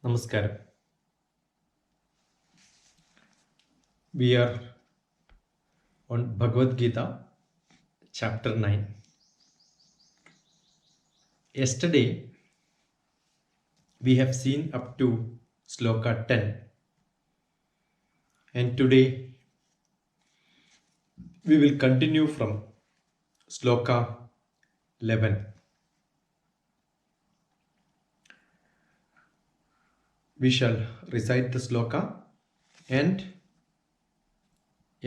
നമസ്കാരം. We are on Bhagavad Gita, chapter 9. Yesterday, we have seen up to sloka 10. And today, we will continue from sloka 11. We shall recite the sloka and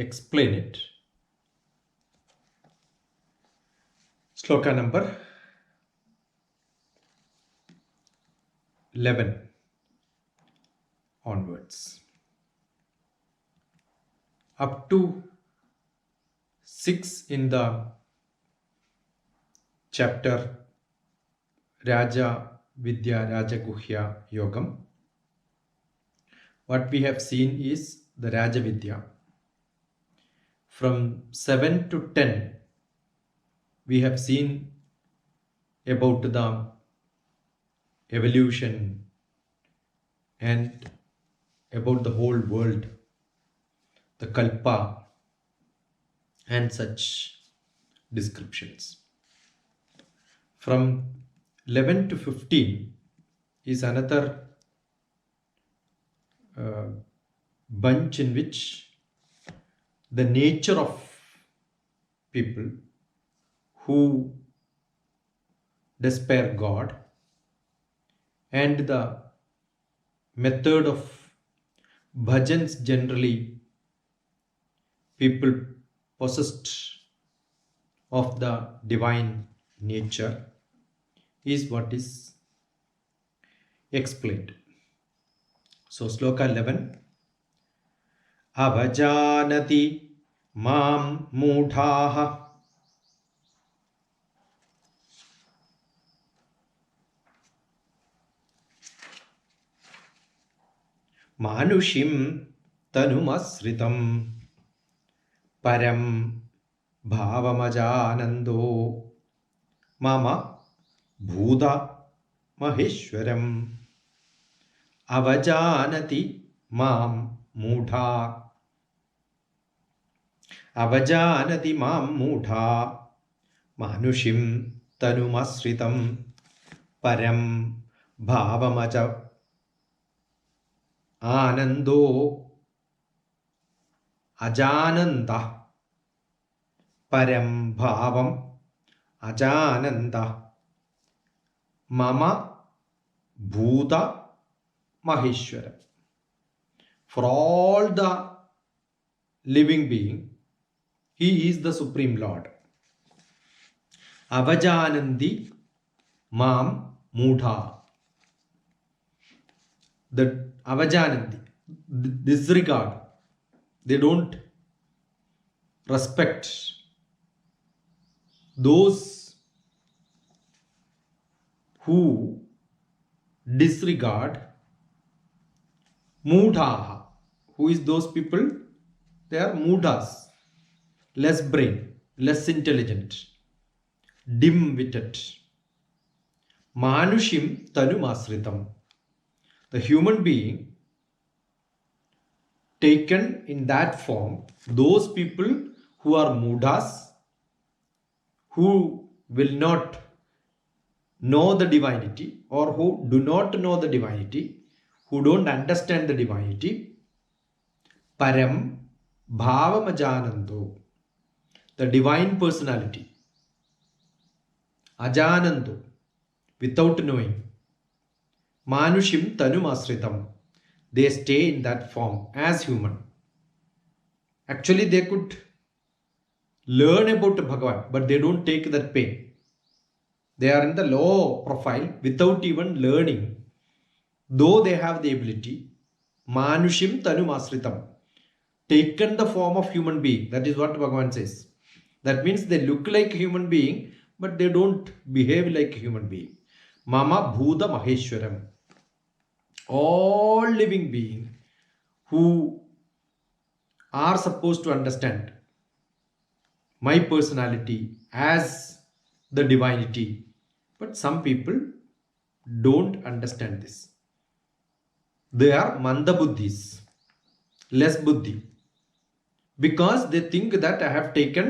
explain it. Sloka number 11 onwards. Up to 6 in the chapter Raja Vidya Raja Guhya Yogam. What we have seen is the Raja Vidya. From 7 to 10, we have seen about the evolution and about the whole world, the kalpa and such descriptions. From 11 to 15 is another bunch in which the nature of people who despair God and the method of bhajans generally people possessed of the divine nature is what is explained. So sloka 11. Avajanati mam mudhaha manushim tanumasritam param bhavamajanando mama bhuda maheshwaram avajanati mam mudha avajanati mam mudha manushim tanumasritam param bhavamaja anando ajananda param bhavam ajananda mama bhuta maheshwara. For all the living being, he is the Supreme Lord. Avajanandi mam mudha. The avajanandi, disregard, they don't respect those who disregard mudhaha. Who is those people? They are mudhas, less brain, less intelligent, dim-witted. Manushim tanumasritam. The human being taken in that form, those people who are mudhas, who will not know the divinity or who do not know the divinity, who don't understand the divinity, param bhavamajanando, the divine personality, ajanando, without knowing, manushim tanumasritam, they stay in that form as human. Actually, they could learn about Bhagavan, but they don't take that pain. They are in the low profile without even learning. Though they have the ability, manushim tanumasritam, taken the form of human being. That is what Bhagavan says. That means they look like a human being, but they don't behave like a human being. Mama bhuta maheshwaram. All living beings who are supposed to understand my personality as the divinity, but some people don't understand this. they are mandabuddhis, less buddhi, because they think that I have taken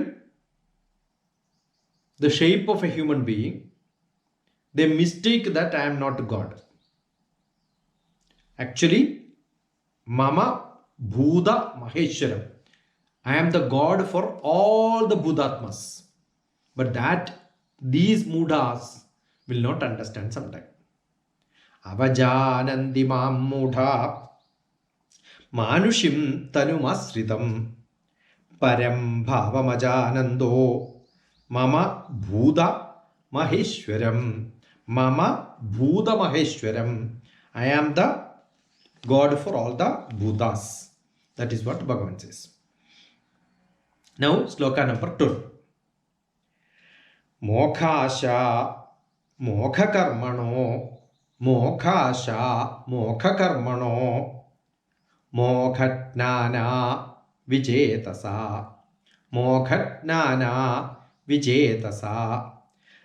the shape of a human being. They mistake that I am not God. Actually, mama bhuda maheshwaram, I am the God for all the Buddhatmas. But that these Mudas will not understand sometime. Avajanandi mam mudha manushim tanumasritam param bhavamajanando mama bhuda maheshwaram. Mama bhuda maheshwaram, I am the God for all the Buddhas. That is what Bhagavan says. Now sloka number 12. Mokhasha mokhakarmano mokhasha mokhakarmano mokhatnana vijetasa mokhatnana vijetasa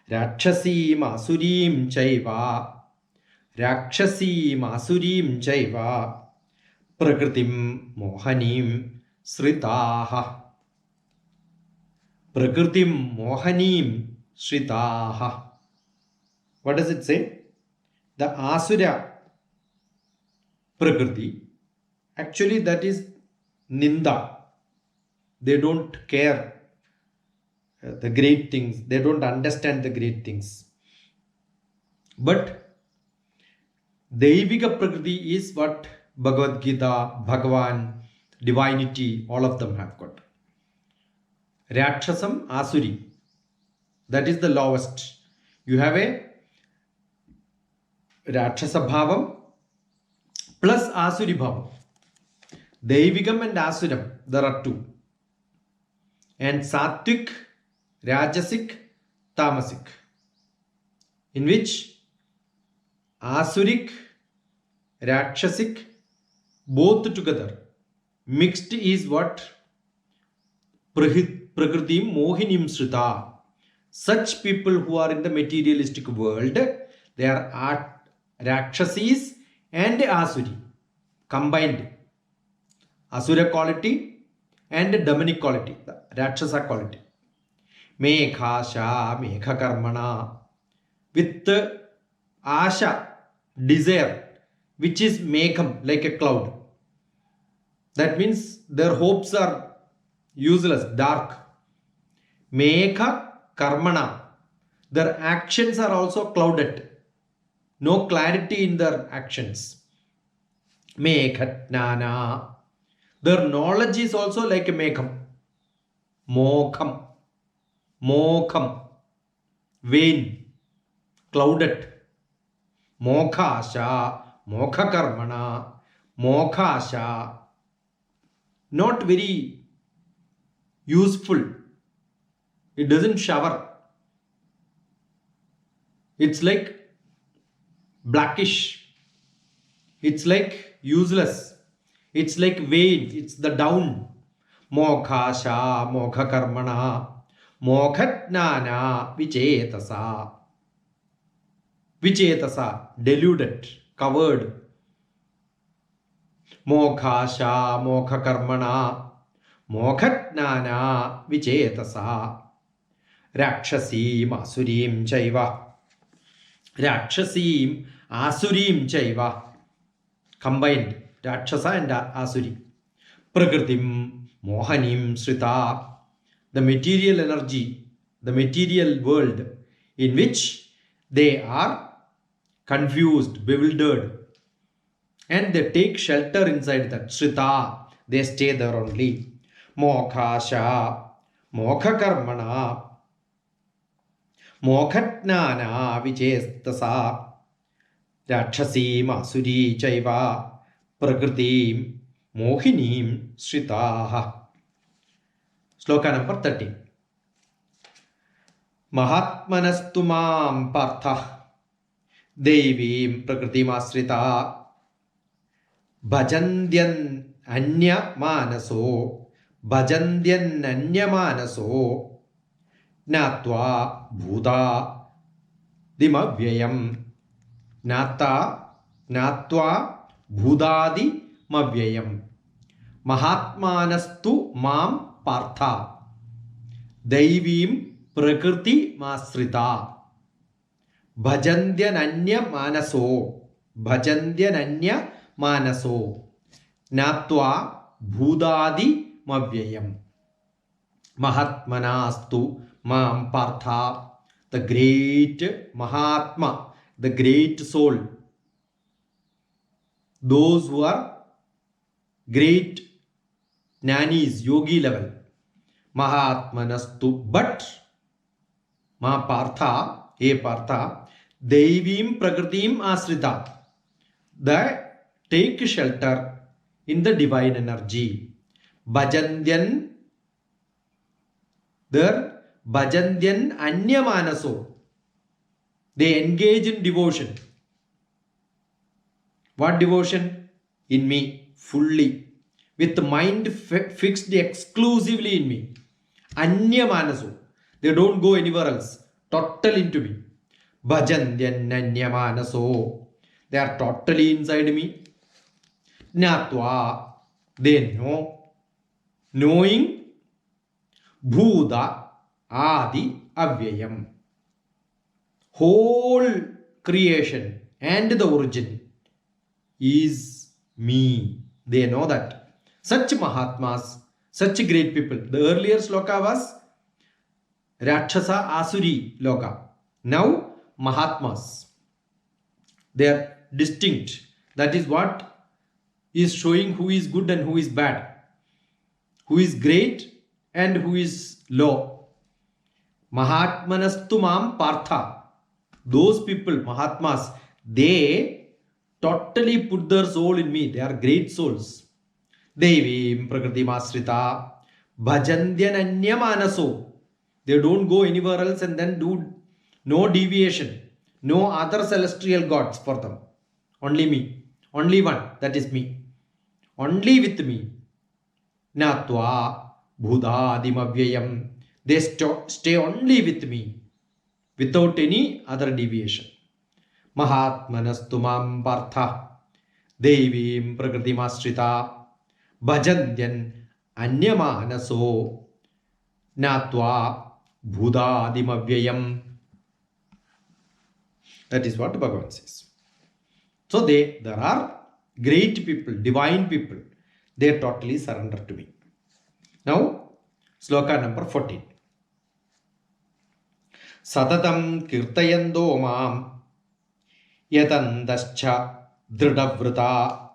rakshasim asurim chaiva rakshasim asurim chaiva prakritim mohanim sritaha prakritim mohanim sritaha. What does it say? The asura prakriti, actually that is ninda. They don't care the great things, they don't understand the great things. But Deivika prakriti is what Bhagavad Gita, Bhagavan, divinity, all of them have got. Rakshasam Asuri, that is the lowest. You have a Rakshasa Bhavam plus Asuri Bhavam. Deivigam and Asuram, there are two. And Sattvic, Rajasic, Tamasic, in which Asuric, Rakshasic, both together mixed is what Prakritim Mohinim Srita. Such people who are in the materialistic world, they are Rakshasis and Asuri combined. Asura quality and Damanic quality, the Rakshasa quality. Mekhasha, Mekha Karmana, with Asha, desire, which is Mekham, like a cloud. That means their hopes are useless, dark. Mekha Karmana, their actions are also clouded. No clarity in their actions. Mekhatnana, their knowledge is also like a Mekham. Mokham, Mokham, vain, clouded. Mokhasha, Mokhakarmana, Mokhasha, not very useful. It doesn't shower. It's like blackish. It's like useless. It's like vain. It's the down. Mokhasha, Mokhakarmana, Mokhatnana, Vichetasa. Vichetasa, deluded, covered. Mokhasha, Mokhakarmana, Mokhatnana, Vichetasa. Rakshasim, Asurim Chaiva. Rakshasim, Asurim Chaiva. Combined, Rakshasa and Asuri. Prakritim, Mohanim Srita. The material energy, the material world in which they are confused, bewildered, and they take shelter inside that. Srita, they stay there only. Mokhasha, Mokhakarmana, Mokhatnana, Vichestasa, Rakshasim, Asuri Chaiva, Prakritim, Mohinim, Sritaha. Sloka number 13. Mahatmanastu mam partha Devim Prakritim-asrita Bhajandyan Anya Manaso Bhajandyan Anya Manaso Natva Bhuda Dimavyayam Natva bhudadimavyayam mahatmanastu mam partha daivim prakriti masrita bhajandyananya manaso natva bhudadimavyayam mahatmanastu mam partha. The great Mahatma, the great soul, those who are great nannies, yogi level, Mahatmanastu, but Ma Partha, Devim Prakritim Asrita, they take shelter in the divine energy. Bhajandyan, their Bhajandyan Anyamanaso, they engage in devotion. What devotion? In me, fully, with the mind fixed exclusively in me. Anyamanaso, they don't go anywhere else, total into me. Bhajandyan Anyamanaso, they are totally inside me. Natva, they know, knowing Bhuda Adi Avyayam, whole creation and the origin is me. They know that. Such Mahatmas, such great people. The earlier sloka was Rakshasa Asuri Loka. Now Mahatmas. They are distinct. That is what is showing who is good and who is bad, who is great and who is low. Mahatmanastu mam partha. Those people, Mahatmas, they totally put their soul in me. They are great souls. Devim Prakriti Masrita Bhajandyananya Manaso. They don't go anywhere else and then do no deviation, no other celestial gods for them. Only me. Only one. That is me. Only with me. Natva Bhudadimavyayam. They stay only with me, without any other deviation. Mahatmanastu mam partha devim prakritimashrita bhajandyan anyamanaso natva bhudadimavyayam. That is what Bhagavan says. So there are great people, divine people. They totally surrender to me. Now, sloka number 14. Satatam kirtayando mam yatandascha dridhavrita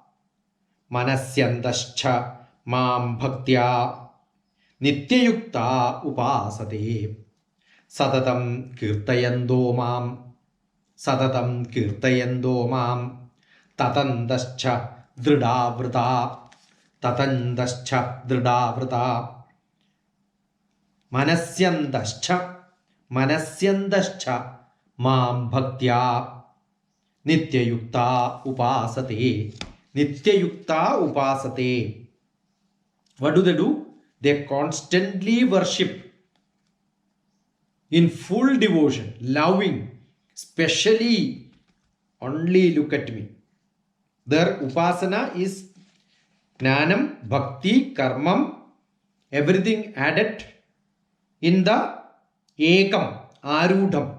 manasyandascha mam bhaktya nityayukta upasate. Satatam kirtayando mam tatandascha dridhavrita manasyandascha mam bhaktya nityayukta upasate. What do? They constantly worship in full devotion, loving, specially only look at me. Their upasana is jnanam, bhakti, karmam, everything added in the ekam, arudham,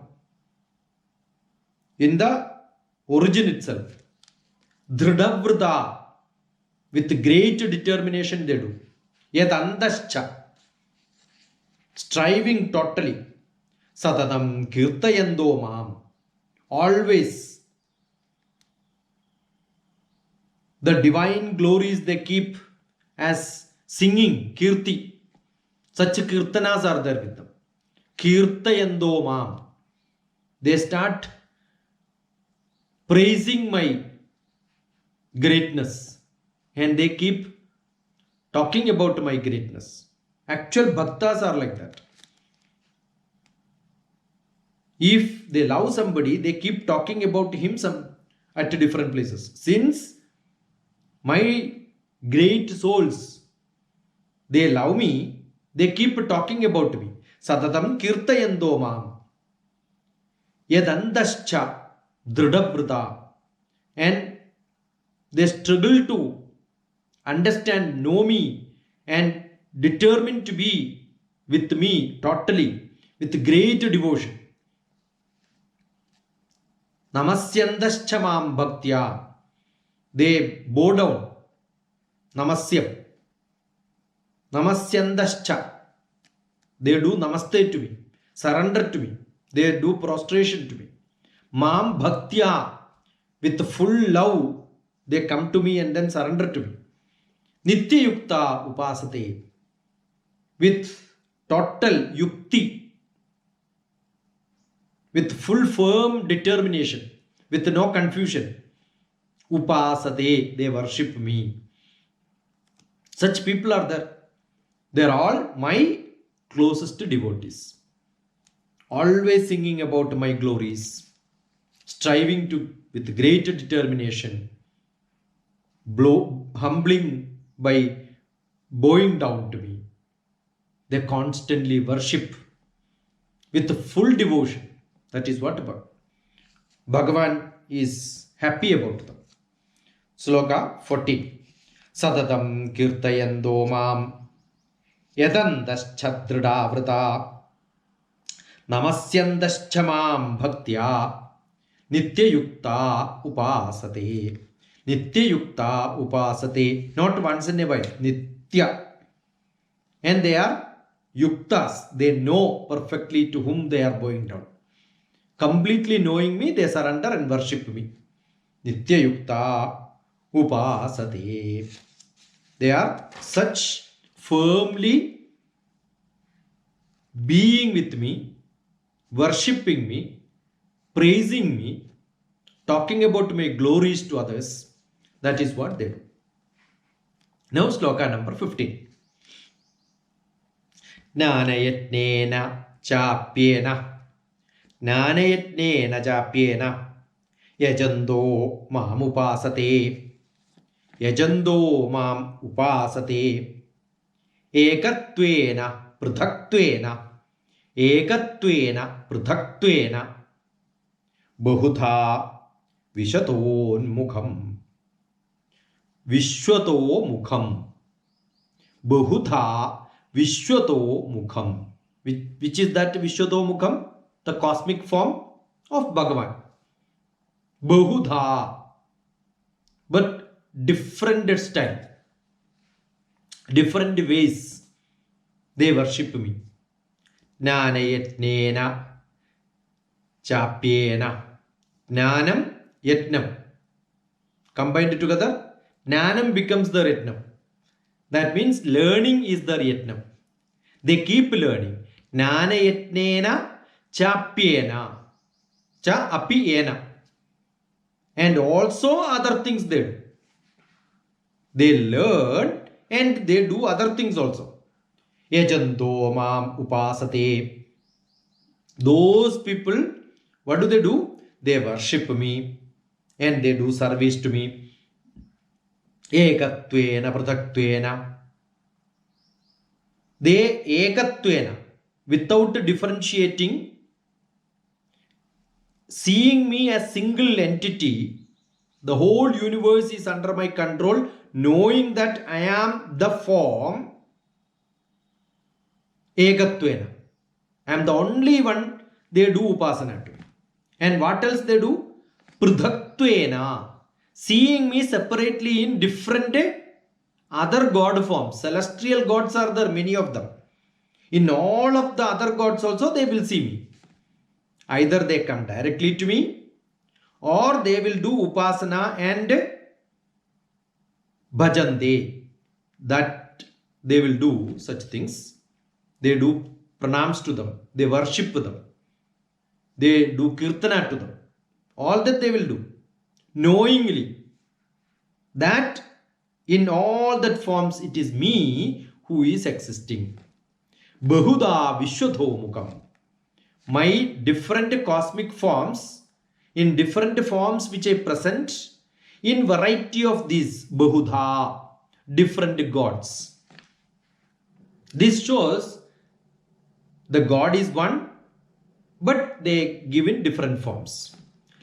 in the origin itself. Dridhavrita, with great determination they do. Yadandascha, striving totally. Satatam kirtayando mam, always the divine glories they keep as singing, kirti. Such kirtanas are there with them. Kirtayando mam, they start praising my greatness and they keep talking about my greatness. Actual bhaktas are like that. If they love somebody, they keep talking about him at different places. Since my great souls, they love me, they keep talking about me. Satatam kirtayando mam yadandascha dridhavrita, and They struggle to understand, know me, and determined to be with me totally, with great devotion. Namasyandashchamam bhaktya. They bow down. Namasyam. Namasyandascha. They do namaste to me, surrender to me. They do prostration to me. Mam bhaktya. With full love, they come to me and then surrender to me. Nitya yukta upasate. With total yukti. With full firm determination. With no confusion. Upasate. They worship me. Such people are there. They are all my closest devotees. Always singing about my glories. Striving to with great determination. Humbling by bowing down to me. They constantly worship with full devotion. That is what about Bhagavan is happy about them. Sloka 14. Sadatam kirtayando mam yadandaschadridavrata namasyandascha mam bhaktya nityayukta upasate. Nityayukta upasate. Not once in a while. Nitya. And they are yuktas. They know perfectly to whom they are bowing down. Completely knowing me, they surrender and worship me. Nityayukta upasate. They are such firmly being with me, worshipping me, praising me, talking about my glories to others. That is what they do. Now sloka number 15. Nanayatnena chapyena. Nanayatnena chapyena. Yajando mam upasate. Yajando mam upasate. Ekatvena pruthaktvena. Ekatvena pruthaktvena. Bahutha vishatonmukham. Vishwato mukham. Bahutha Vishwato mukham. Which is that Vishwato mukham? The cosmic form of Bhagavan. Bahudha. But different style. Different ways. They worship me. Nanayatnena chapyena. Nanam yatnam. Combined together, Nanam becomes the Yatnam. That means learning is the Yatnam. They keep learning. Nanayatnena chapyena. Cha api ena. And also other things they do. They learn and they do other things also. Yajanto mam upasate. Those people, what do? They worship me and they do service to me. Ekatvena pruthaktvena. They ekatvena, without differentiating, seeing me as single entity. The whole universe is under my control, knowing that I am the form. Ekatvena. I am the only one. They do upasana to me. And what else they do? Pruthaktvena. Seeing me separately in different other god forms. Celestial gods are there, many of them. In all of the other gods also they will see me. Either they come directly to me or they will do upasana and bhajante. That they will do such things. They do pranams to them. They worship them. They do kirtana to them. All that they will do. Knowingly that in all that forms it is me who is existing. Bahuda Vishwadho Mukham. My different cosmic forms, in different forms which I present, in variety of these Bahudha, different gods. This shows the God is one, but they give in different forms.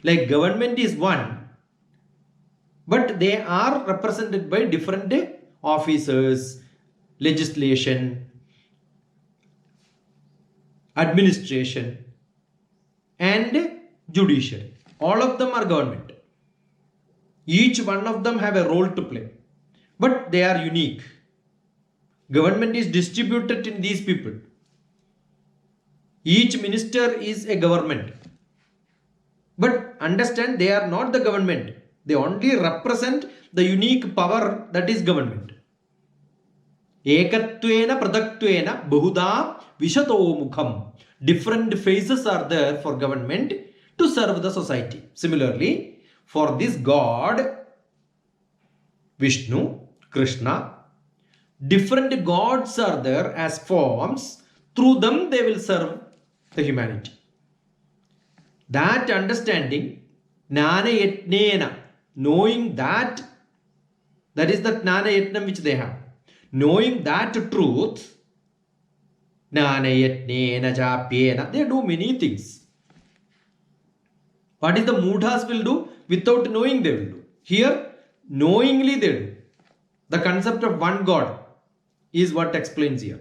Like government is one, but they are represented by different officers, legislation, administration, and judiciary. All of them are government. Each one of them have a role to play, but they are unique. Government is distributed in these people. Each minister is a government. But understand, they are not the government. They only represent the unique power that is government. Ekatvena pradaktvena bahuda vishato mukham. Different phases are there for government to serve the society. Similarly, for this God, Vishnu, Krishna, different gods are there as forms. Through them they will serve the humanity. That understanding, Jnana Yatnena, knowing that is the Jnana Yatnam which they have. Knowing that truth, Jnana Yatnena Japyena, they do many things. What is the Mudhas will do? Without knowing they will do. Here, knowingly they do. The concept of one God is what explains here.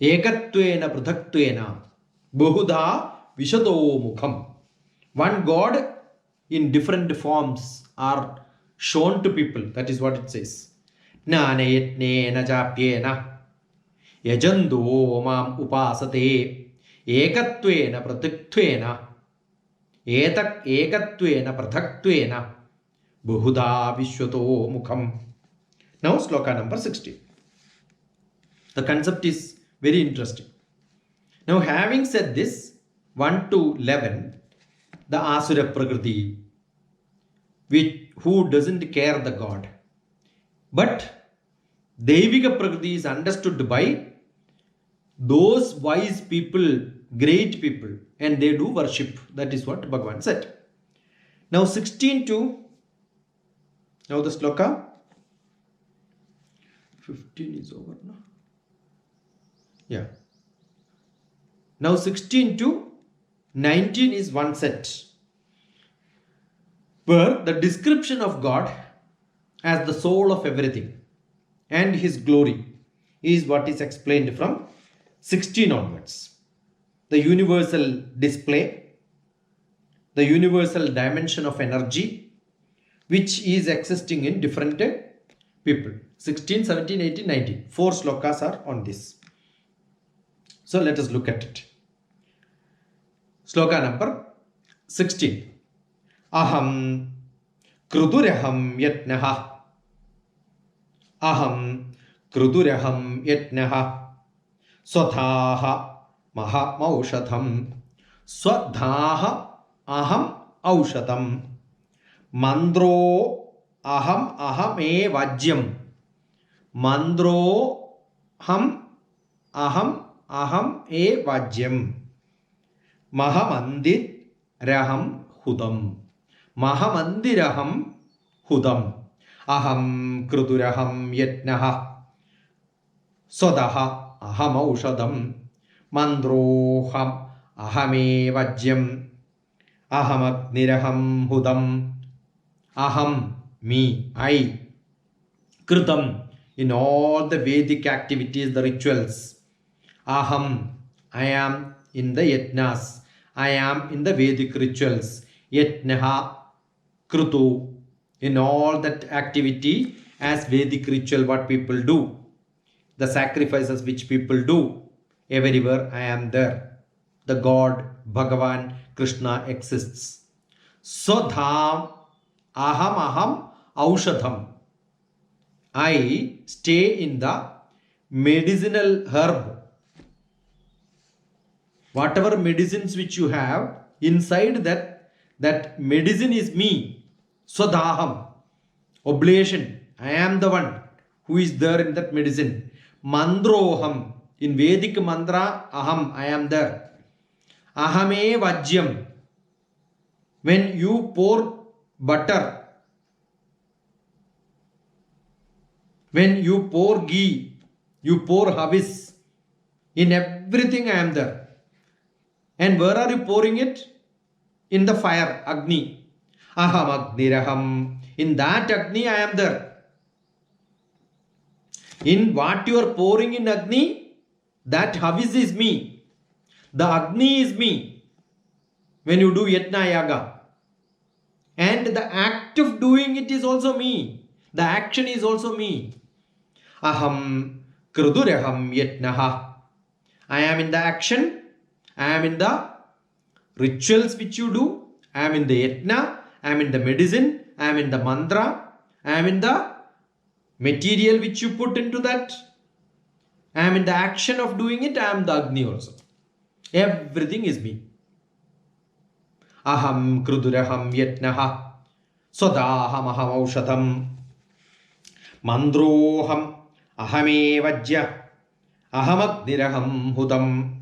Ekatvena pradaktvena bahuda vishato mukham. One God in different forms are shown to people. That is what it says. Jnana yatnena japyena yajando mam upasate ekatvena pradaktvena ekatvena pradaktvena bahuda vishato mukham. Now sloka number 60. The concept is very interesting. Now, having said this, 1 to 11, the Asura Prakriti, who doesn't care the God. But Devika Prakriti is understood by those wise people, great people, and they do worship. That is what Bhagavan said. Now, 16 to, now the sloka, 15 is over now. Yeah. Now 16 to 19 is one set, where the description of God as the soul of everything and his glory is what is explained from 16 onwards. The universal display, the universal dimension of energy, which is existing in different people. 16, 17, 18, 19. 4 slokas are on this. So let us look at it. Sloka number 16. Aham kruduraham yatnaha. Aham kruduraham yatnaha. Swadhaha maha maushatham. Swadhaha aham aushatam. Mandro aham e vajyam. Mandro aham e vajyam. Mahamandiraham hudam. Mahamandiraham hudam. Aham kruduraham yatnaha. Sadaha aham aushadam. Mandroham ahame vajyam. Aham agniraham hudam. Aham, me, I. Kritam, in all the Vedic activities, the rituals. Aham, I am in the yatnas. I am in the Vedic rituals. Yatnaha, krutu, in all that activity as Vedic ritual, what people do. The sacrifices which people do. Everywhere I am there. The God, Bhagavan, Krishna exists. Swadham, aham aushadham. I stay in the medicinal herb. Whatever medicines which you have, inside that medicine is me. Swadhaham, oblation. I am the one who is there in that medicine. Mandroham, in Vedic mantra, aham, I am there. Ahame vajyam, when you pour butter, when you pour ghee, you pour havis, in everything I am there. And where are you pouring it? In the fire, Agni. Aham Agniraham. In that Agni I am there. In what you are pouring in Agni, that Havis is me. The Agni is me. When you do Yatna Yaga. And the act of doing it is also me. The action is also me. Aham Kruduraham Yatnaha. I am in the action. I am in the rituals which you do. I am in the yatna. I am in the medicine. I am in the mantra. I am in the material which you put into that. I am in the action of doing it. I am the Agni also. Everything is me. Aham Kruduraham Yatnaha. Swadaham Aham Aushadam. Mandroham Ahamevajya. Aham Agniraham Hudam.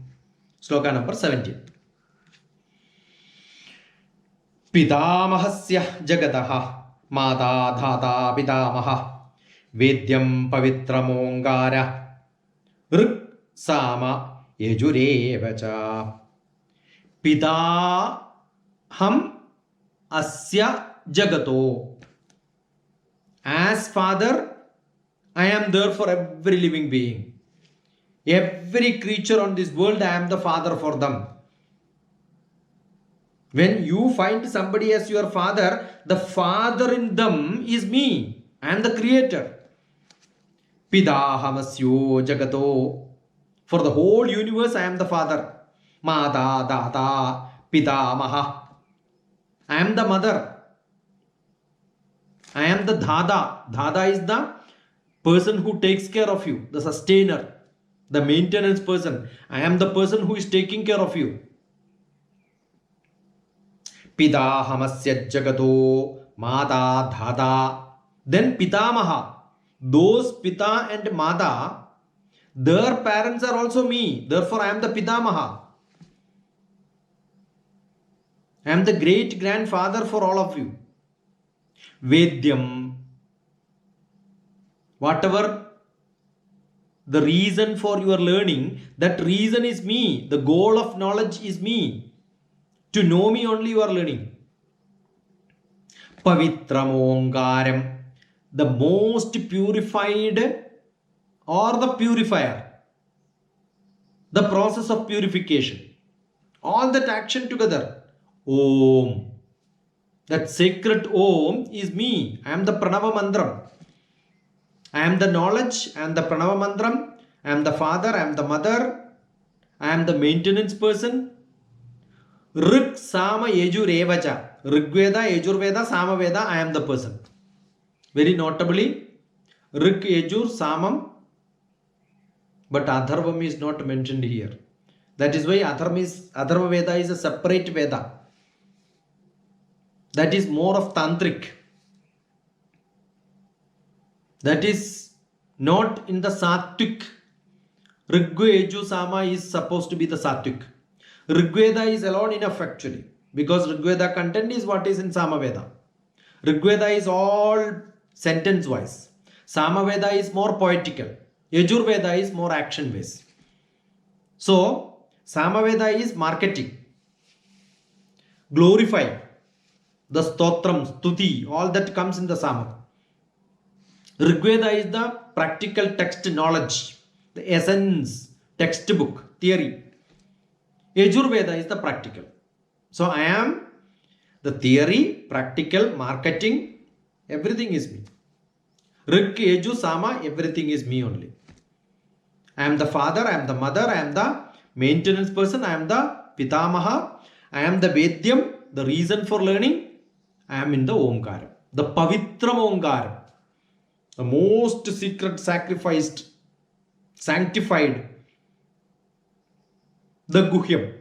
Sloka number 17. Pidamahasya Jagataha Mata Dhata Pidamaha Vedyam Pavitramongara Rik Sama Yejurevacha Pidaham Asya Jagato. As father, I am there for every living being. Every creature on this world, I am the father for them. When you find somebody as your father, the father in them is me. I am the creator. Pidahamasyo Jagato. For the whole universe, I am the father. Mata Data Pidamaha. I am the mother. I am the Dhada. Dhada is the person who takes care of you, the sustainer, the maintenance person. I am the person who is taking care of you. Pidahamasya Jagato Mata Dhada. Then Pitamaha. Those Pita and Mata, their parents are also me. Therefore, I am the Pitamaha. I am the great grandfather for all of you. Vedyam. Whatever the reason for your learning, that reason is me. The goal of knowledge is me. To know me only you are learning. Pavitram Ongaram. The most purified or the purifier. The process of purification. All that action together. Om. That sacred Om is me. I am the Pranava Mantram. I am the knowledge. I am the Pranava Mantram. I am the father. I am the mother. I am the maintenance person. Rik Sama Yejurevacha. Rigveda, Yajurveda, Samaveda. I am the person. Very notably, Rik, Yajur, Samam. But Atharvam is not mentioned here. That is why Atharva Veda is a separate Veda. That is more of Tantric. That is not in the Sattvic. Rigveda, Yajur, Sama is supposed to be the Sattvic. Rigveda is alone enough actually. Because Rigveda content is what is in Samaveda. Rigveda is all sentence wise. Samaveda is more poetical. Yajurveda is more action based. So, Samaveda is marketing. Glorify. The stotram, stuti, all that comes in the Sama. Rigveda is the practical text knowledge. The essence, textbook, theory. Yajurveda is the practical. So, I am the theory, practical, marketing, everything is me. Rik, Yaju, Sama, everything is me only. I am the father, I am the mother, I am the maintenance person, I am the Pitamaha, I am the Vedyam, the reason for learning, I am in the Omkara. The Pavitram Omkara. The most secret, sacrificed, sanctified. The Guhyam.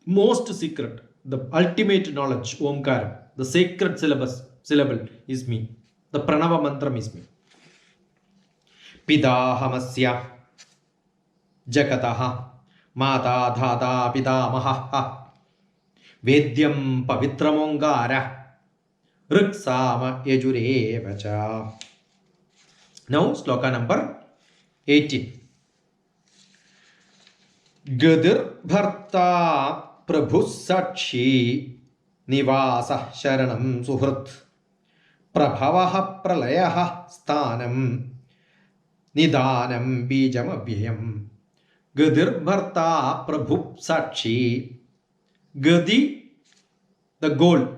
Most secret. The ultimate knowledge, Omkara. The sacred syllable is me. The Pranava Mantram is me. Pidahamasya Jagataha Mata Dhata Pidamaha Vedyam Pavitramongara Riksama Yajurevacha. Now, sloka number 18. Gadir Bharta Prabhu Sakshi Nivasa Sharanam Suhrit. Prabhavaha Pralayaha Sthanam Nidanam Bijam Abhyayam. Gadir Bharta Prabhu Sakshi. Gadi, the goal.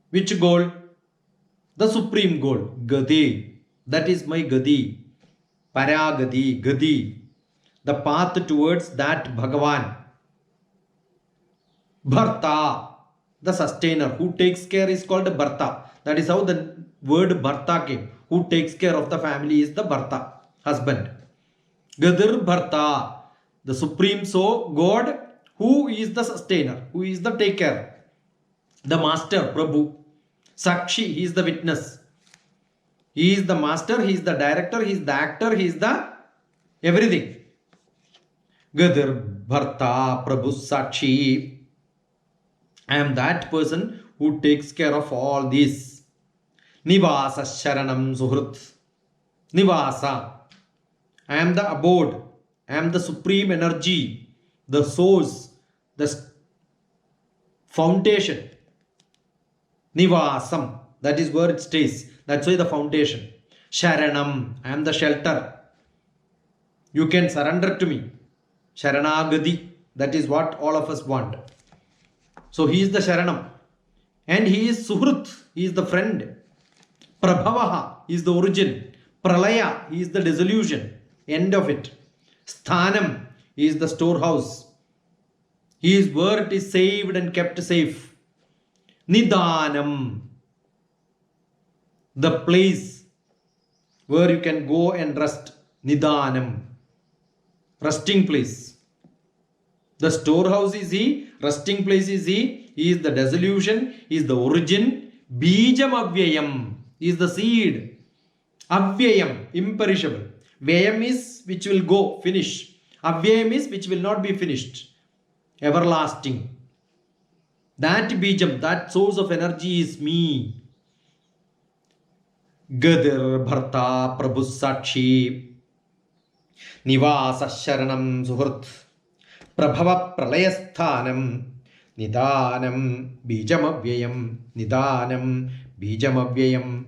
Which goal? The supreme goal. Gadi. That is my Gadi. Paragadi, Gadi. The path towards that Bhagavan. Bharta, the sustainer, who takes care, is called Bharta. That is how the word Bharta came. Who takes care of the family is the Bharta, husband. Gadir Bharta, the supreme so God, who is the sustainer, who is the taker, the master, Prabhu. Sakshi, he is the witness. He is the master, he is the director, he is the actor, he is the everything. Gadir Bharta Prabhu Sakshi. I am that person who takes care of all this. Nivasa Sharanam Suhrit. Nivasa. I am the abode. I am the supreme energy, the source, the foundation. Nivasam. That is where it stays. That's why the foundation. Sharanam. I am the shelter. You can surrender to me. Sharanagadi. That is what all of us want. So he is the Sharanam. And he is Suhrit. He is the friend. Prabhavaha. He is the origin. Pralaya. He is the dissolution. End of it. Sthanam. He is the storehouse. He is where it is saved and kept safe. Nidanam. The place where you can go and rest. Nidanam. Resting place. The storehouse is he, resting place is he is the dissolution, he is the origin. Bijam Avyayam, he is the seed. Avyayam, imperishable. Vyayam is which will go, finish. Avyayam is which will not be finished. Everlasting. That Bijam, that source of energy is me. Gadir Bharta Prabhu Sakshi. Nivasa Sharanam Suhrit. Prabhava Pralayasthanam Nidanam Bijamavyayam. Nidanam Bijamavyayam.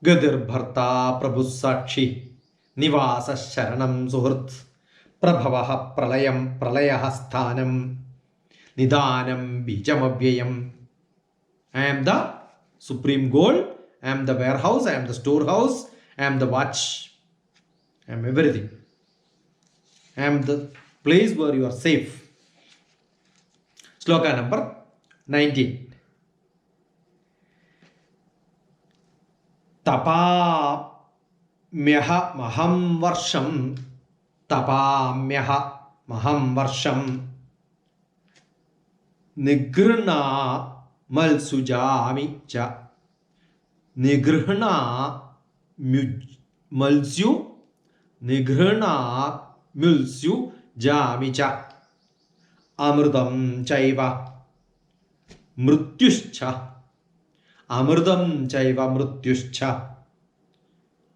Gadir Bharta Prabhu Sakshi. Nivasa Sharanam Suhrit. Prabhavaha Pralayam Pralayahasthanam Nidanam Bijamavyayam. I am the supreme goal. I am the warehouse. I am the storehouse. I am the watch. I am everything. I am the place where you are safe. Sloka number 19. Tapamyaha maham varsham. Tapamyaha maham varsham. Nigrna malsujami cha. Nigrna malsyu. Nigrna mulsyu jamicha. Amrudam chaiva mrutyuscha. Amrudam chaiva mrutyuscha.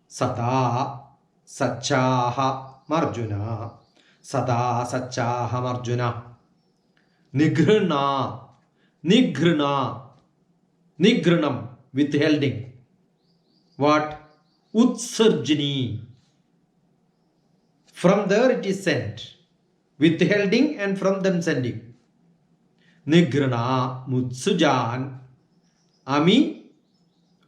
Sada sachaha marjuna. Sada sachaha marjuna. Nigrna. Nigrna. Nigranam. Withholding. What? Utsarjini. From there it is sent. Withholding and from them sending. Nigrana mutsujan. Ami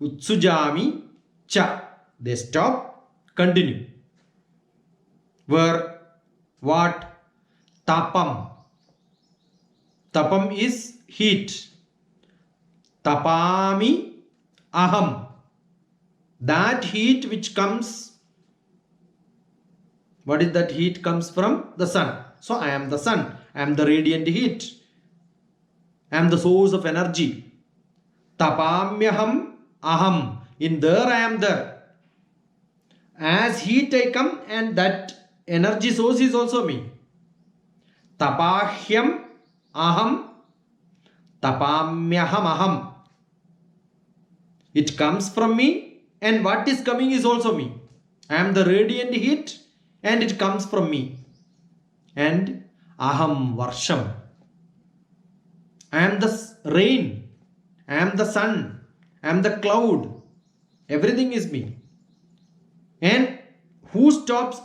utsujami cha. They stop. Continue. Where? What? Tapam. Tapam is heat. Tapami aham. That heat which comes. What is that heat comes from? The sun. So I am the sun. I am the radiant heat. I am the source of energy. Tapamyaham aham. In there I am there. As heat I come and that energy source is also me. Tapahyam aham. Tapamyaham aham. It comes from me and what is coming is also me. I am the radiant heat and it comes from me. And aham varsham. I am the rain. I am the sun. I am the cloud. Everything is me. And who stops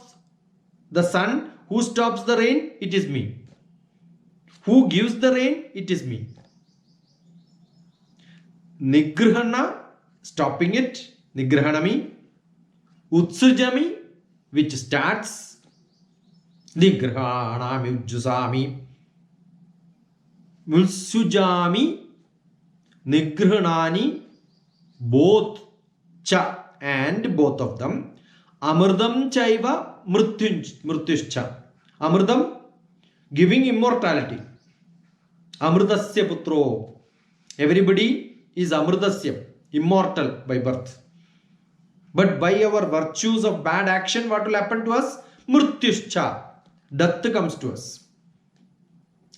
the sun? Who stops the rain? It is me. Who gives the rain? It is me. Nigrahana, stopping it. Nigrahanami. Utsujami, which starts. Nigrahanami ujjusami. Mulsujami. Nigrahanani. Both. Cha and both of them. Amrdam chaiva mrutyuscha. Amrdam, giving immortality. Amrdasya putro. Everybody is amrdasya, immortal by birth. But by our virtues of bad action, what will happen to us? Mrutyuscha. Death comes to us.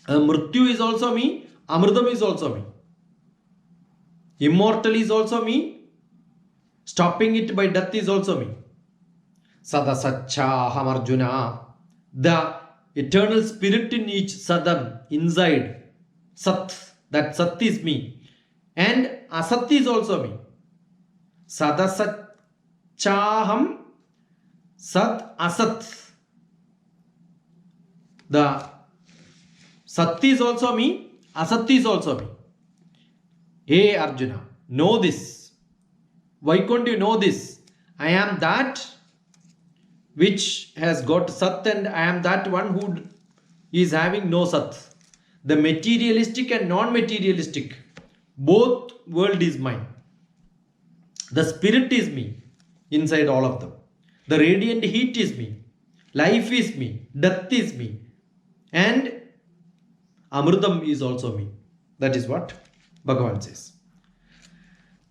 Mrityu is also me. Amrdam is also me. Immortal is also me. Stopping it by death is also me. Sadasachaham Arjuna. The eternal spirit in each sadam, inside, Sat, that Sat is me. And Asat is also me. Sadasachaham Sat Asat. The Sat is also me, Asat is also me. Hey Arjuna, know this. Why can't you know this? I am that which has got Sat, and I am that one who is having no Sat. The materialistic and non-materialistic, both world is mine. The spirit is me inside all of them. The radiant heat is me. Life is me. Death is me. And Amrutam is also me. That is what Bhagavan says.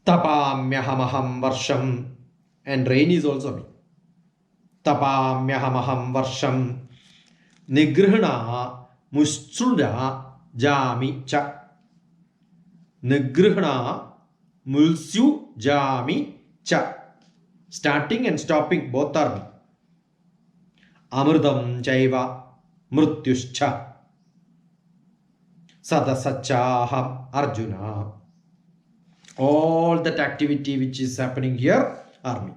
Tapamyahamaham varsham. And rain is also me. Tapamyahamaham varsham. Nigrihna mustruda jami cha. Nigrihna mulsyu jami cha. Starting and stopping both are me. Amrutam chaiva mrutyuscha. Sadasachaham Arjuna. All that activity which is happening here are me.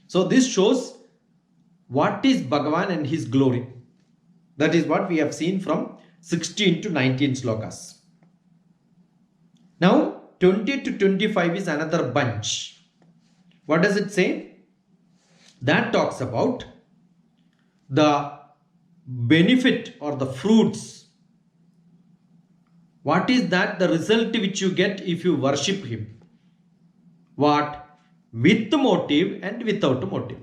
So this shows what is Bhagavan and his glory. That is what we have seen from 16 to 19 slokas. Now 20 to 25 is another bunch. What does it say? That talks about the benefit or the fruits. What is that? The result which you get if you worship him. What? With motive and without motive.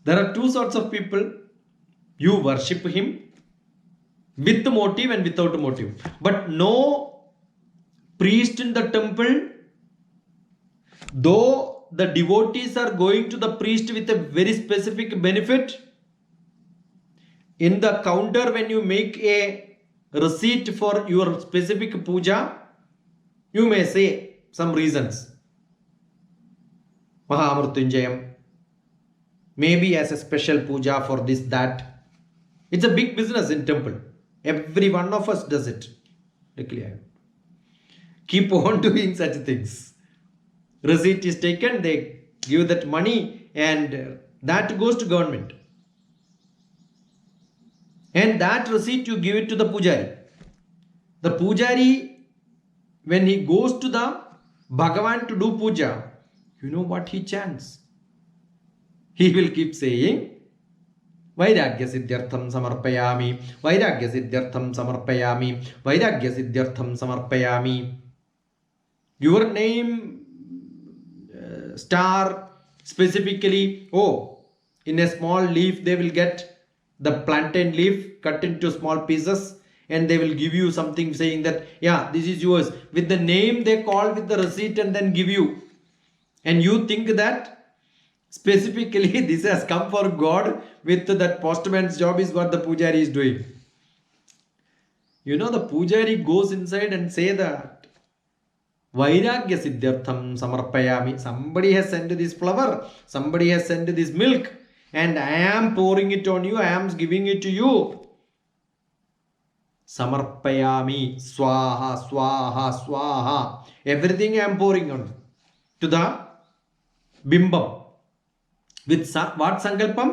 There are two sorts of people. You worship him with motive and without motive. But no priest in the temple, though the devotees are going to the priest with a very specific benefit, in the counter when you make a receipt for your specific puja, you may say some reasons. Mahamrutyunjayam, maybe as a special puja for this, that. It's a big business in temple. Every one of us does it. Keep on doing such things. Receipt is taken, they give that money, and that goes to government. And that receipt you give it to the pujari. The pujari, when he goes to the Bhagavan to do puja, you know what he chants? He will keep saying, Vairagya siddhyartham samarpayami, Vairagya siddhyartham samarpayami, Vairagya siddhyartham samarpayami. Your name, star, specifically, in a small leaf they will get the plantain leaf cut into small pieces, and they will give you something saying that, yeah, this is yours. With the name they call, with the receipt, and then give you. And you think that specifically this has come for God, with that postman's job is what the pujari is doing. You know, the pujari goes inside and say that Vairagya siddhyartham samarpayami. Somebody has sent this flower, somebody has sent this milk, and I am pouring it on you, I am giving it to you. Samarpayami. Swaha, swaha, swaha. Everything I am pouring on to the bimbam. With what sankalpam?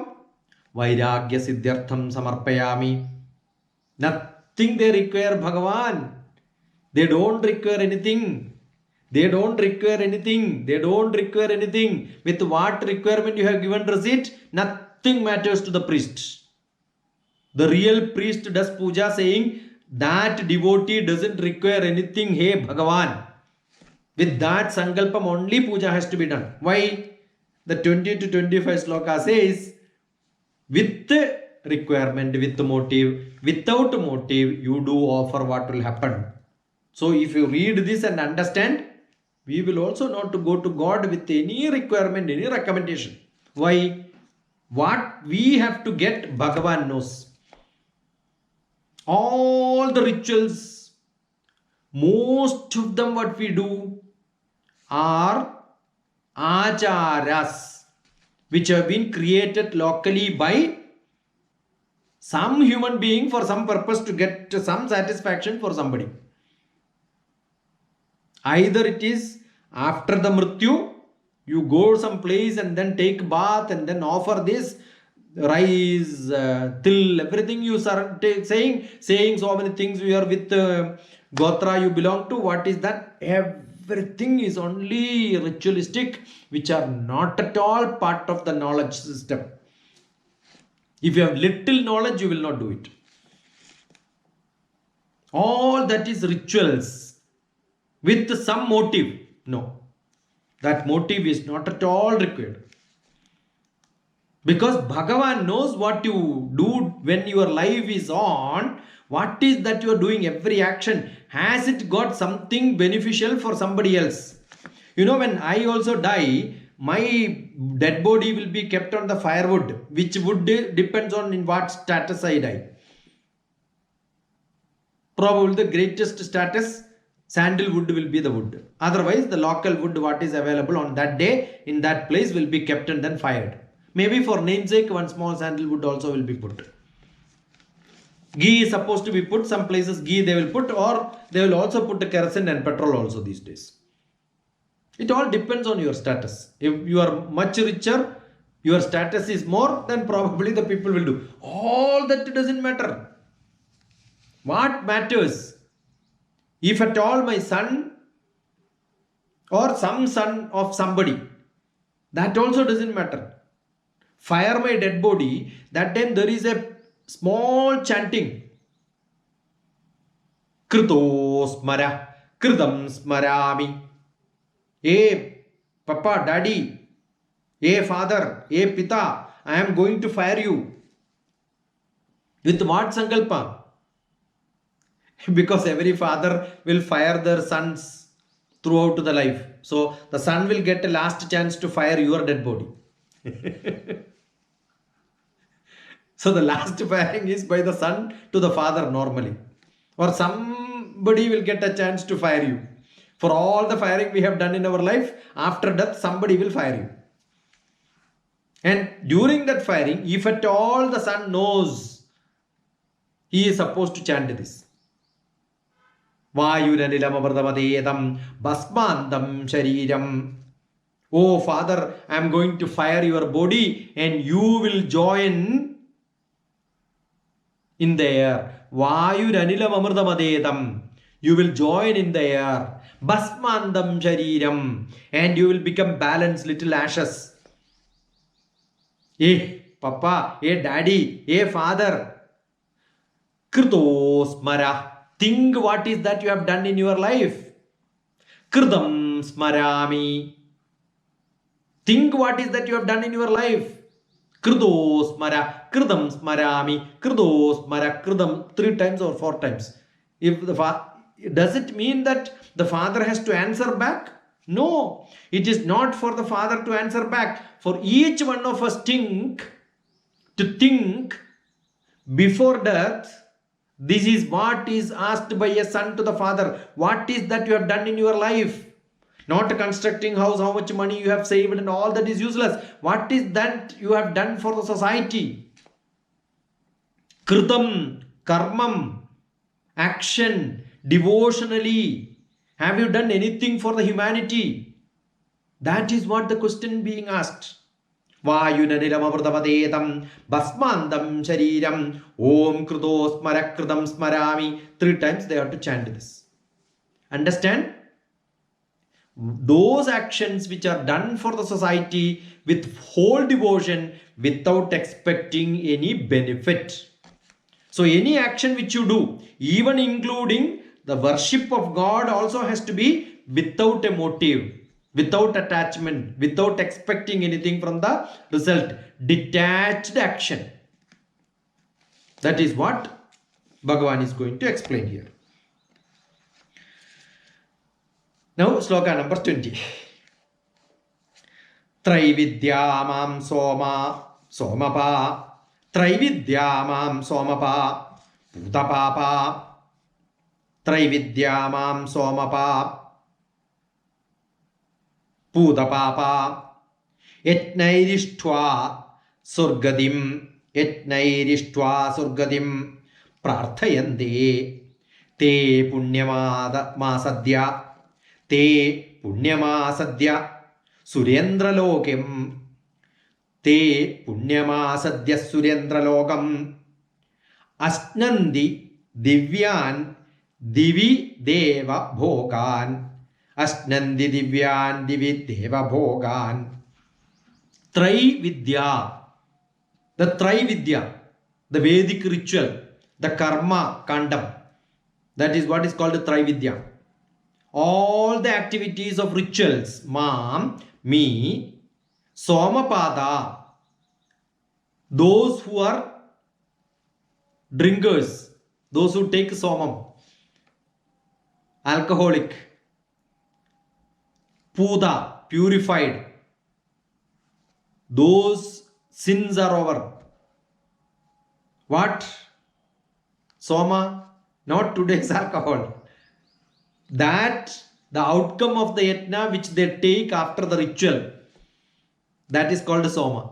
Vairagya siddhyartham samarpayami. Nothing they require, Bhagavan. They don't require anything. They don't require anything. They don't require anything. With what requirement you have given receipt, nothing matters to the priest. The real priest does puja saying that devotee doesn't require anything. Hey Bhagavan. With that sankalpam only puja has to be done. Why? The 20 to 25 sloka says, with requirement, with motive, without motive, you do offer, what will happen? So if you read this and understand, we will also not to go to God with any requirement, any recommendation. Why? What we have to get, Bhagavan knows. All the rituals, most of them what we do are acharas, which have been created locally by some human being for some purpose to get some satisfaction for somebody. Either it is after the mrityu, you go some place and then take bath and then offer this rice, till everything you start saying so many things. You are with Gotra you belong to. What is that? Everything is only ritualistic, which are not at all part of the knowledge system. If you have little knowledge, you will not do it. All that is rituals with some motive. No, that motive is not at all required. Because Bhagavan knows what you do when your life is on. What is that you are doing? Every action, has it got something beneficial for somebody else? You know, when I also die, my dead body will be kept on the firewood, which wood depends on in what status I die. Probably the greatest status, sandalwood will be the wood. Otherwise, the local wood what is available on that day in that place will be kept and then fired. Maybe for namesake, one small sandalwood also will be put. Ghee is supposed to be put. Some places ghee they will put, or they will also put kerosene and petrol also these days. It all depends on your status. If you are much richer, your status is more, then probably the people will do. All that doesn't matter. What matters? If at all my son or some son of somebody, that also doesn't matter. Fire my dead body, that time there is a small chanting. Krito smara, kritam smarami. Hey Papa, Daddy, hey Father, hey Pita, I am going to fire you. With what sankalpa? Because every father will fire their sons throughout the life. So the son will get a last chance to fire your dead body. So the last firing is by the son to the father normally. Or somebody will get a chance to fire you. For all the firing we have done in our life, after death somebody will fire you. And during that firing, if at all the son knows, he is supposed to chant this. Vayuranilam amrtamadedam basmandam shariram. Oh Father, I am going to fire your body and you will join in the air. Vayuranilam amrtamadedam. You will join in the air. Basmandam shariram. And you will become balanced little ashes. Hey Papa, hey Daddy, hey Father. Krito smara. Think what is that you have done in your life. Kridam smarami. Think what is that you have done in your life. Krido smara, kridam smarami, krido smara, kridam 3 times or 4 times. If the does it mean that the father has to answer back? No, it is not for the father to answer back. For each one of us to think before death. This is what is asked by a son to the father. What is that you have done in your life? Not constructing house, how much money you have saved and all that is useless. What is that you have done for the society? Kritam, karmam. action devotionally? Have you done anything for the humanity? That is what the question being asked. Vayunaniramavrudapadetam basmandam shariram om krudo smarakrutam smarami. 3 times they have to chant this. Understand? Those actions which are done for the society with whole devotion without expecting any benefit. So any action which you do, even including the worship of God, also has to be without a motive, without attachment, without expecting anything from the result. Detached action. That is what Bhagavan is going to explain here. Now, sloka number 20. Traividyamam somapa, Traividyamam somapa, Putapapa, Traividyamam somapa, Putapapa, Etnairishtva surgadim, Prarthayande, Te punyamada masadya, Te punyamasadya surendralokam, Te punyamasadya surendralokam, Asnandi divyan divi deva bhogan, Asnandi divyan divi deva bhogan. Traividya, the Traividya, the Vedic ritual, the karma kandam, that is what is called the Traividya. All the activities of rituals, Mam, me, Somapada, those who are drinkers, those who take Somam, alcoholic, Puda, purified, those sins are over. What? Soma, not today's alcohol. That the outcome of the yatna which they take after the ritual, that is called Soma.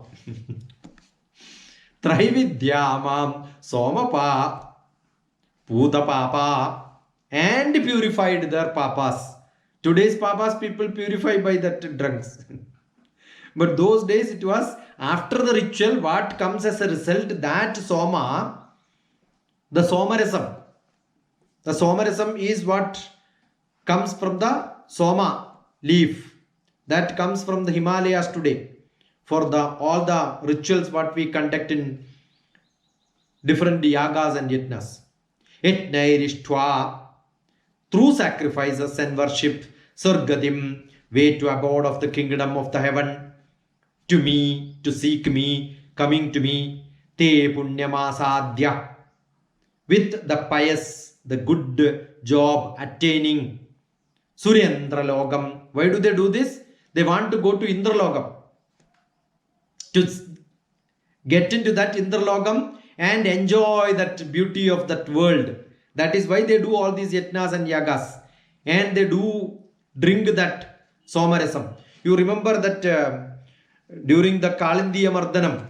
Traividyamam Somapa Putapapa, and purified their papas. Today's papas people purify by that drunks. But those days it was after the ritual, what comes as a result, that Soma, the Somarism. The Somarism is what comes from the Soma leaf. That comes from the Himalayas today. For all the rituals what we conduct in different yagas and yatnas. Etnairishtva, through sacrifices and worship, Surgadim, way to abode of the kingdom of the heaven, to me, to seek me, coming to me, te punyamasadya, with the pious, the good job attaining Suryendralogam. Why do they do this? They want to go to Indralogam, to get into that Indralogam and enjoy that beauty of that world. That is why they do all these yatnas and yagas, and they do drink that Somarisam. You remember that during the Kalindiya Mardhanam,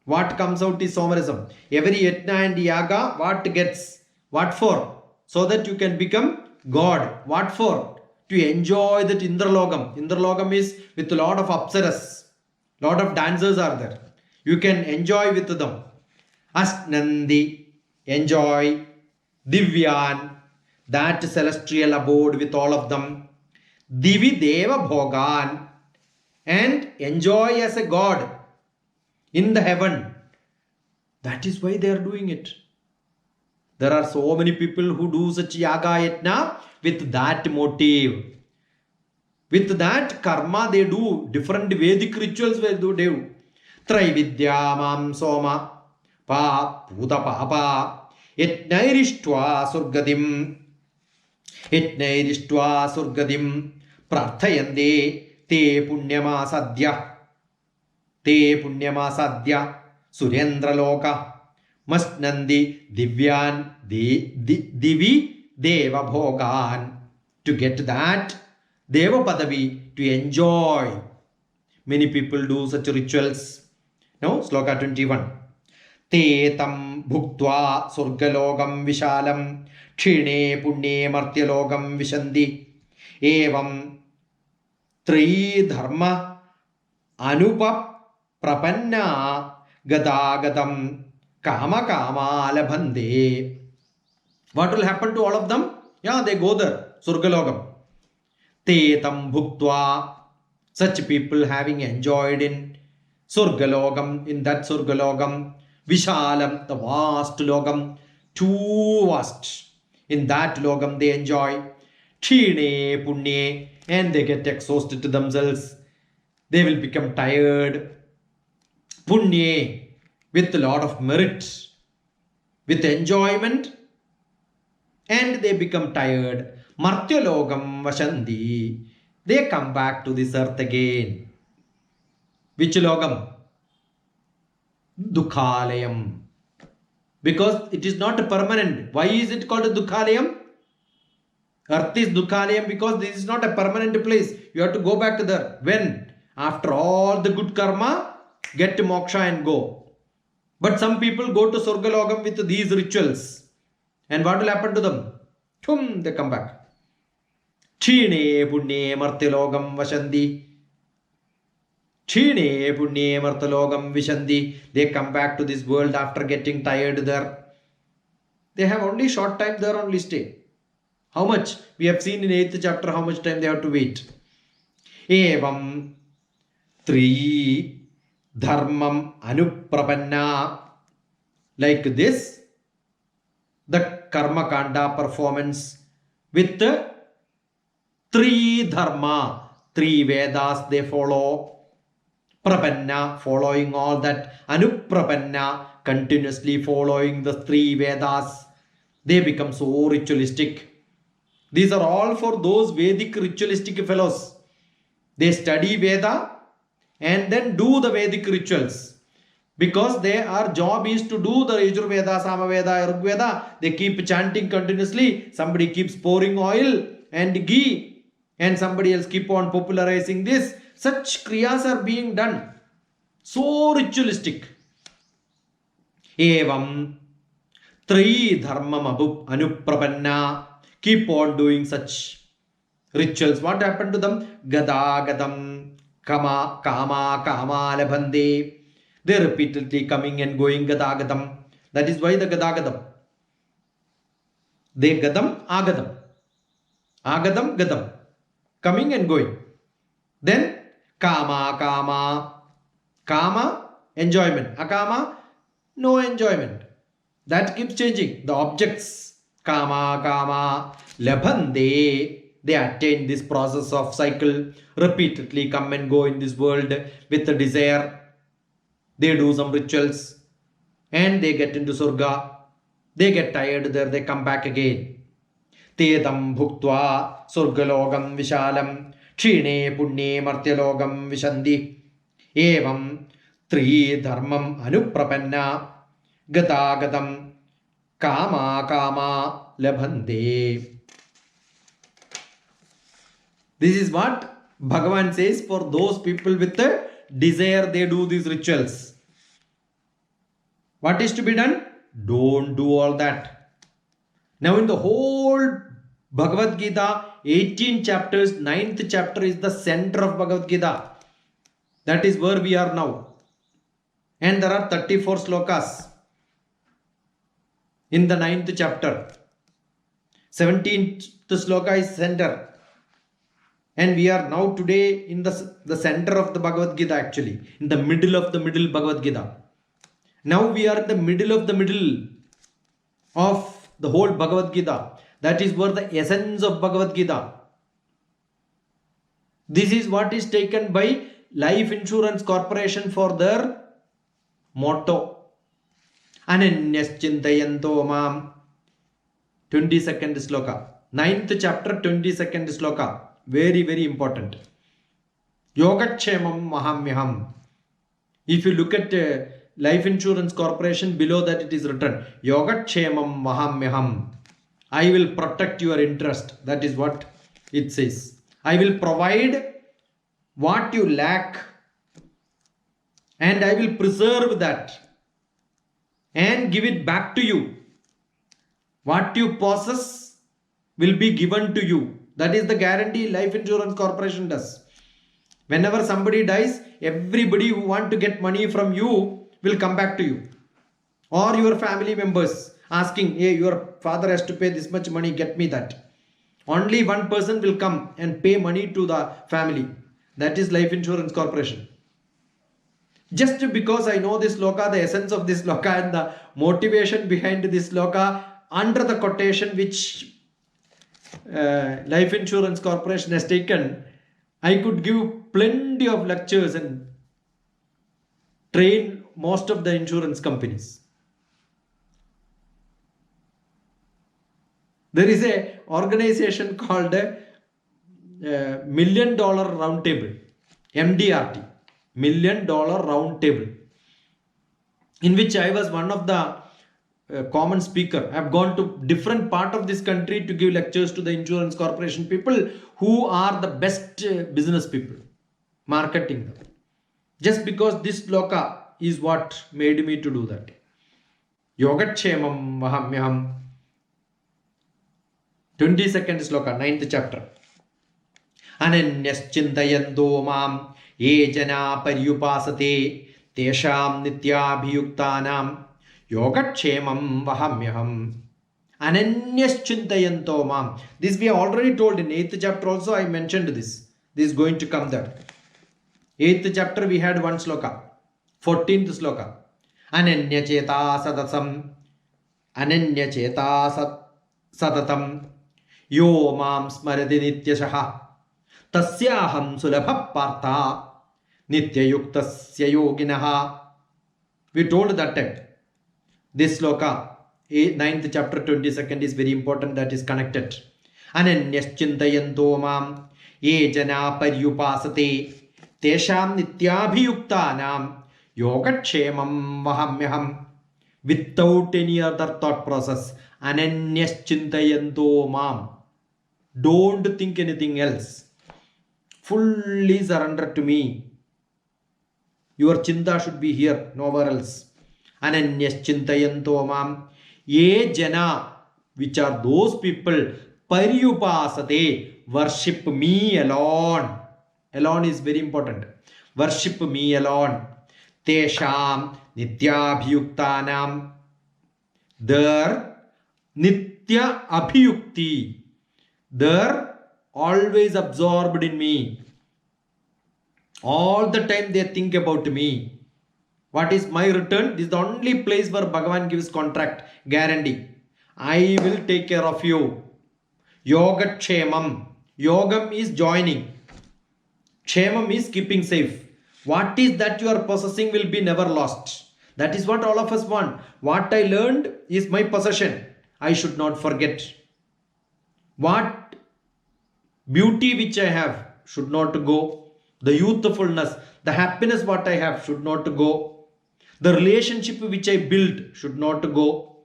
what comes out is Somarism. Every yatna and yaga, what gets? What for? So that you can become God. What for? To enjoy that Indralogam. Indralogam is with a lot of apsaras. Lot of dancers are there. You can enjoy with them. Asnandi, enjoy. Divyan, that celestial abode with all of them. Divi Deva Bhogan, and enjoy as a God in the heaven. That is why they are doing it. There are so many people who do such yaga yatna with that motive. With that karma they do. Different Vedic rituals where they do. Traividyamam Soma Pa Puta Papa Etnairishtva surgadim Prarthayande Te punyamasadya Surendraloka Masnandi Divyan Divi Deva Bhogan. To get that Deva Padavi, to enjoy. Many people do such rituals. Now, Sloka 21. Te tam bhuktva surgalogam vishalam Kshine punye martyalogam vishanti. Evam tri dharma anupa prapanna gadagatam kama kama labhande. What will happen to all of them? Yeah, they go there, Surgalogam. Te tam bhuktva. Such people having enjoyed in Surgalogam, in that Surgalogam, Vishalam, the vast logam, too vast. In that logam they enjoy. Kshine punye, and they get exhausted to themselves. They will become tired. Punye, with a lot of merit, with enjoyment, and they become tired. Martyalogam vashanti. They come back to this earth again. Which logam? Dukhalayam. Because it is not permanent. Why is it called Dukhalayam? Earth is Dukhalayam because this is not a permanent place. You have to go back to there. When? After all the good karma, get to moksha and go. But some people go to Surgalogam with these rituals. And what will happen to them? They come back. Kshine punye martyalogam vashanti. Kshine punye martyalogam vishanti. They come back to this world after getting tired there. They have only short time there, only stay. How much? We have seen in 8th chapter how much time they have to wait. Evam tri dharmam anuprapanna. Like this, the karma kanda performance with the three dharma, three Vedas they follow. Prapanna, following all that. Anuprapanna, continuously following the three Vedas. They become so ritualistic. These are all for those Vedic ritualistic fellows. They study Veda and then do the Vedic rituals. Because their job is to do the Yajurveda, Samaveda, Rigveda. They keep chanting continuously. Somebody keeps pouring oil and ghee. And somebody else keep on popularizing this. Such kriyas are being done. So ritualistic. Evam tri dharmam anuprapanna. Keep on doing such rituals. What happened to them? Gadagatam kama labhande. They repeatedly coming and going gadagatam. That is why the gadagatam. They gadam, agadam. Agadam, gadam. Coming and going. Then kama. Kama, enjoyment. Akama, no enjoyment. That keeps changing. The objects. Kama, labhande. They attain this process of cycle. Repeatedly come and go in this world with a desire. They do some rituals. And they get into Surga. They get tired there. They come back again. Tedam bhuktva surgalogam vishalam. Kshine punye martyalogam vishanti. Evam tri dharmam anuprapanna. Gadagatam kama labhante. This is what Bhagavan says for those people with the desire, they do these rituals. What is to be done? Don't do all that. Now in the whole Bhagavad Gita, 18 chapters, 9th chapter is the center of Bhagavad Gita. That is where we are now. And there are 34 slokas in the 9th chapter. 17th sloka is center. And we are now today in the center of the Bhagavad Gita actually. In the middle of the middle Bhagavad Gita. Now we are in the middle of the whole Bhagavad Gita. That is where the essence of Bhagavad Gita. This is what is taken by Life Insurance Corporation for their motto. Ananyas chintayanto mam. 22nd sloka. 9th chapter, 22nd sloka. Very, very important. Yogakshemam mahamyaham. If you look at Life Insurance Corporation, below that it is written, Yogakshemam mahamyaham. I will protect your interest. That is what it says. I will provide what you lack. And I will preserve that. And give it back to you. What you possess will be given to you. That is the guarantee life insurance corporation does. Whenever somebody dies, everybody who want to get money from you will come back to you. Or your family members asking, hey, your father has to pay this much money, get me that. Only one person will come and pay money to the family. That is life insurance corporation. Just because I know this loka, the essence of this loka and the motivation behind this loka, under the quotation which life insurance corporation has taken, I could give plenty of lectures and train most of the insurance companies. There is a organization called $1 Million Roundtable, MDRT, $1 Million Roundtable, in which I was one of the common speaker. I have gone to different part of this country to give lectures to the insurance corporation people who are the best business people, marketing them. Just because this loka is what made me to do that. Yogatshemam vahamyaham. 22nd sloka, 9th chapter. Ananyaschintayanto mam ye jana paryupasate tesham nityabhiyuktanam yogatshemam vahamyaham. Ananyaschintayanto mam. This we already told in 8th chapter also. I mentioned this. This is going to come there. 8th chapter we had one sloka. 14th sloka. Ananyacheta sadatam. Ananyacheta sadatam. Yo mam smarati nityashaha tasyaham sulabha partha nityayuktasya yoginaha. We told that time. This sloka, 9th chapter 22nd is very important, that is connected. Ananyaschintayanto mam ye jana paryupasate tesham nityabhiyuktanam yogatshemam vahamyaham. Without any other thought process. Ananyaschintayanto mam. Don't think anything else. Fully surrender to me. Your chinta should be here, nowhere else. Ananyaschintayanto mam ye jana, which are those people, paryupasate, worship me alone. Alone is very important. Worship me alone. Tesham nityabhiyuktanam. Their nitya abhiyukti. They're always absorbed in me. All the time they think about me. What is my return? This is the only place where Bhagavan gives contract, guarantee. I will take care of you. Yogatshemam. Yogam is joining. Kshemam is keeping safe. What is that you are possessing will be never lost. That is what all of us want. What I learned is my possession. I should not forget. What beauty which I have should not go. The youthfulness, the happiness what I have should not go. The relationship which I built should not go.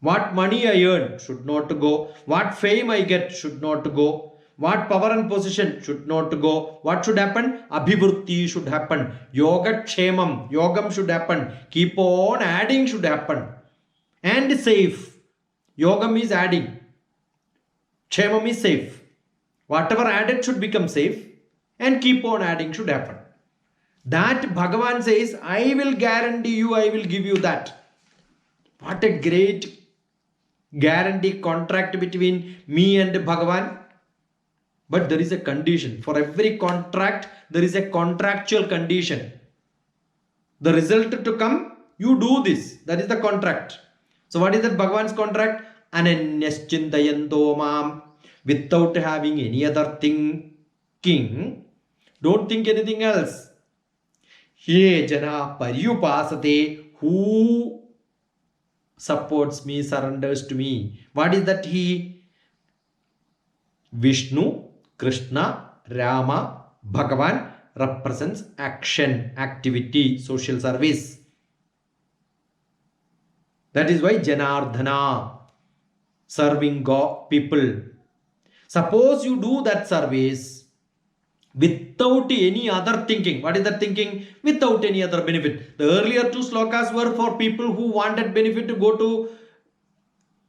What money I earn should not go. What fame I get should not go. What power and position should not go. What should happen? Abhivrutti should happen. Yogatshemam, yogam should happen. Keep on adding should happen. And safe. Yogam is adding. Kshemam is safe. Whatever added should become safe, and keep on adding should happen. That Bhagavan says, I will guarantee you, I will give you that. What a great guarantee contract between me and Bhagavan. But there is a condition. For every contract, there is a contractual condition. The result to come, you do this. That is the contract. So what is that Bhagavan's contract? Ananyaschintayanto mam. Without having any other thinking, don't think anything else. Ye jana paryupasate, who supports me, surrenders to me. What is that he? Vishnu, Krishna, Rama, Bhagavan represents action, activity, social service. That is why Janardhana, serving God, people. Suppose you do that service without any other thinking. What is that thinking? Without any other benefit. The earlier two slokas were for people who wanted benefit to go to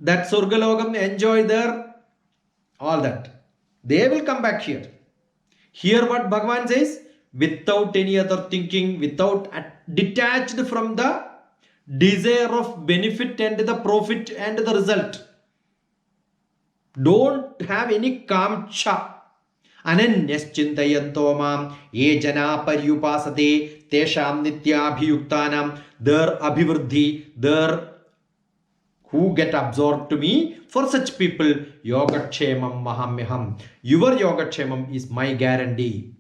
that Surgalogam, enjoy there, all that. They will come back here. Here what Bhagavan says, without any other thinking, without detached from the desire of benefit and the profit and the result. Don't have any kamcha. Ananyaschintayanto mam ye jana paryupasate tesham nityabhiyuktanam, their abhivruddhi, their who get absorbed to me, for such people yogatshemam mahamyaham. Your yogatshemam is my guarantee.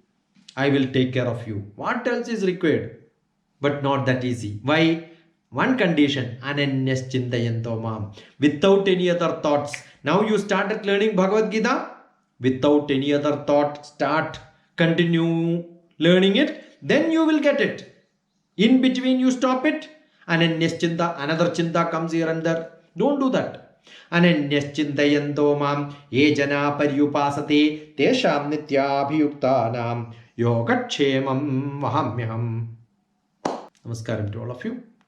I will take care of you. What else is required? But not that easy. Why? One condition, ananyaschintayanto mam, without any other thoughts. Now you started learning Bhagavad Gita without any other thought, continue learning it, then you will get it. In between you stop it, ananyaschinta, another chinta comes here and there. Don't do that. Ananyaschintayanto mam ye jana paryupasate tesham nityabhiyuktanam yogatshemam vahamyaham. Namaskaram to all of you.